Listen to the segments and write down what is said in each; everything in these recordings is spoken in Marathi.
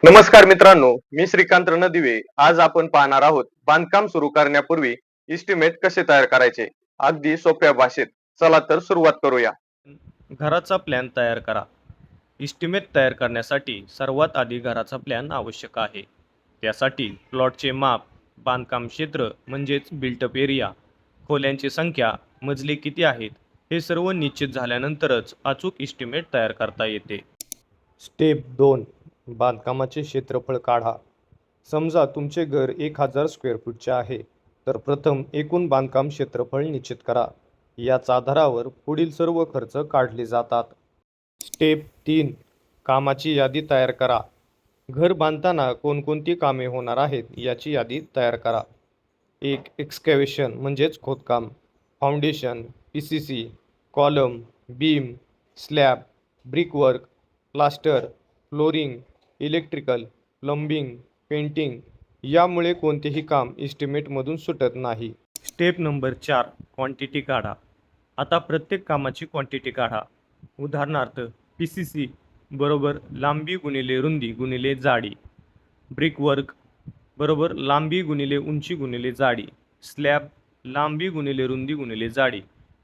नमस्कार मित्रांनो, मी श्रीकांत रणदिवे. आज आपण पाहणार आहोत बांधकाम सुरू करण्यापूर्वी इस्टिमेट कसे तयार करायचे, अगदी सोप्या भाषेत. चला तर सुरुवात करूया. घराचा प्लॅन तयार करा. इस्टिमेट तयार करण्यासाठी सर्वात आधी घराचा प्लॅन आवश्यक आहे. त्यासाठी प्लॉटचे माप, बांधकाम क्षेत्र म्हणजेच बिल्टअप एरिया, खोल्यांची संख्या, मजले किती आहेत हे सर्व निश्चित झाल्यानंतरच अचूक इस्टिमेट तयार करता येते. स्टेप 2. बांधकामाचे क्षेत्रफळ काढा. समजा तुमचे घर 1000 स्क्वेअर फूटचे आहे, तर प्रथम एकूण बांधकाम क्षेत्रफळ निश्चित करा. याच आधारावर पुढील सर्व खर्च काढले जातात. स्टेप 3. कामाची यादी तयार करा. घर बांधताना कोणकोणती कामे होणार आहेत याची यादी तयार करा. 1. एक्सकॅव्हेशन म्हणजेच खोदकाम, foundation, PCC, column, beam, slab, brickwork, plaster, flooring, electrical, plumbing, painting. यामुळे कोणतेही काम इस्टिमेटमधून सुटत नाही. Step number 4. क्वांटिटी काढा. आता प्रत्येक कामाची क्वांटिटी काढा. उदाहरणार्थ PCC बरोबर लांबी गुणिले रुंदी गुणिले जाडी, ब्रिकवर्क बरोबर लांबी गुणिले उंची गुणिले जाडी, स्लॅब लांबी गुणिले रुंदी गुणिले जाडी.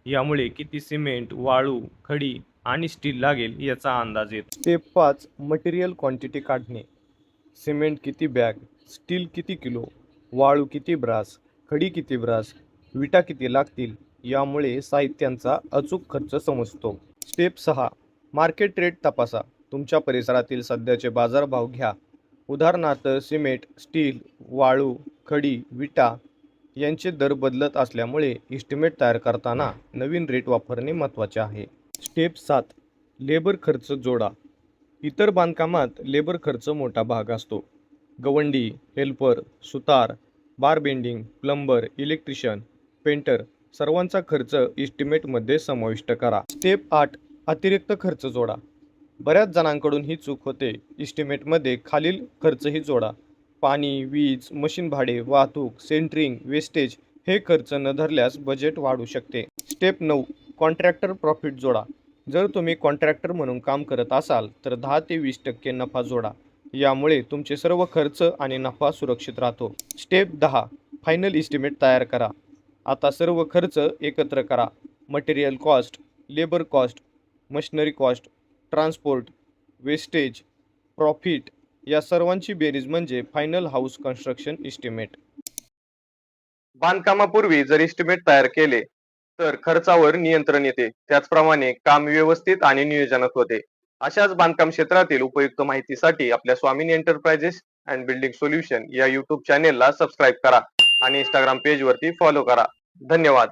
यामुळे किती सिमेंट, वाळू, खडी आणि स्टील लागेल याचा अंदाज येतो. स्टेप 5. मटेरियल क्वांटिटी काढणे. सिमेंट किती बॅग, स्टील किती किलो, वाळू किती ब्रास, खडी किती ब्रास, विटा किती लागतील. यामुळे साहित्यांचा अचूक खर्च समजतो. स्टेप 6. मार्केट रेट तपासा. तुमच्या परिसरातील सध्याचे बाजारभाव घ्या. उदाहरणार्थ सिमेंट, स्टील, वाळू, खडी, विटा यांचे दर बदलत असल्यामुळे इस्टिमेट तयार करताना नवीन रेट वापरणे महत्त्वाचे आहे. स्टेप 7. लेबर खर्च जोडा. इतर बांधकामात लेबर खर्च मोठा भाग असतो. गवंडी, हेल्पर, सुतार, bar bending, plumber, electrician, painter सर्वांचा खर्च इस्टिमेटमध्ये समाविष्ट करा. स्टेप 8. अतिरिक्त खर्च जोडा. बऱ्याच जणांकडून ही चूक होते. इस्टिमेटमध्ये खालील खर्चही जोडा. पाणी, वीज, मशीन भाडे, वाहतूक, सेंटरिंग, वेस्टेज हे खर्च न धरल्यास बजेट वाढू शकते. स्टेप 9. कॉन्ट्रॅक्टर प्रॉफिट जोडा. जर तुम्ही कॉन्ट्रॅक्टर म्हणून काम करत असाल तर 10 ते 20% नफा जोडा. यामुळे तुमचे सर्व खर्च आणि नफा सुरक्षित राहतो. स्टेप 10. फायनल इस्टिमेट तयार करा. आता सर्व खर्च एकत्र करा. Material cost, labour cost, machinery cost, transport, wastage, profit या सर्वांची बेरीज म्हणजे फायनल हाऊस कन्स्ट्रक्शन इस्टिमेट. बांधकामापूर्वी जर इस्टिमेट तयार केले तर खर्चावर नियंत्रण येते. त्याचप्रमाणे काम व्यवस्थित आणि नियोजनात होते. अशाच बांधकाम क्षेत्रातील उपयुक्त माहितीसाठी आपल्या स्वामिनी एंटरप्राइजेस अँड बिल्डिंग सोल्युशन या युट्यूब चॅनेलला सबस्क्राईब करा आणि इंस्टाग्राम पेजवरती फॉलो करा. धन्यवाद.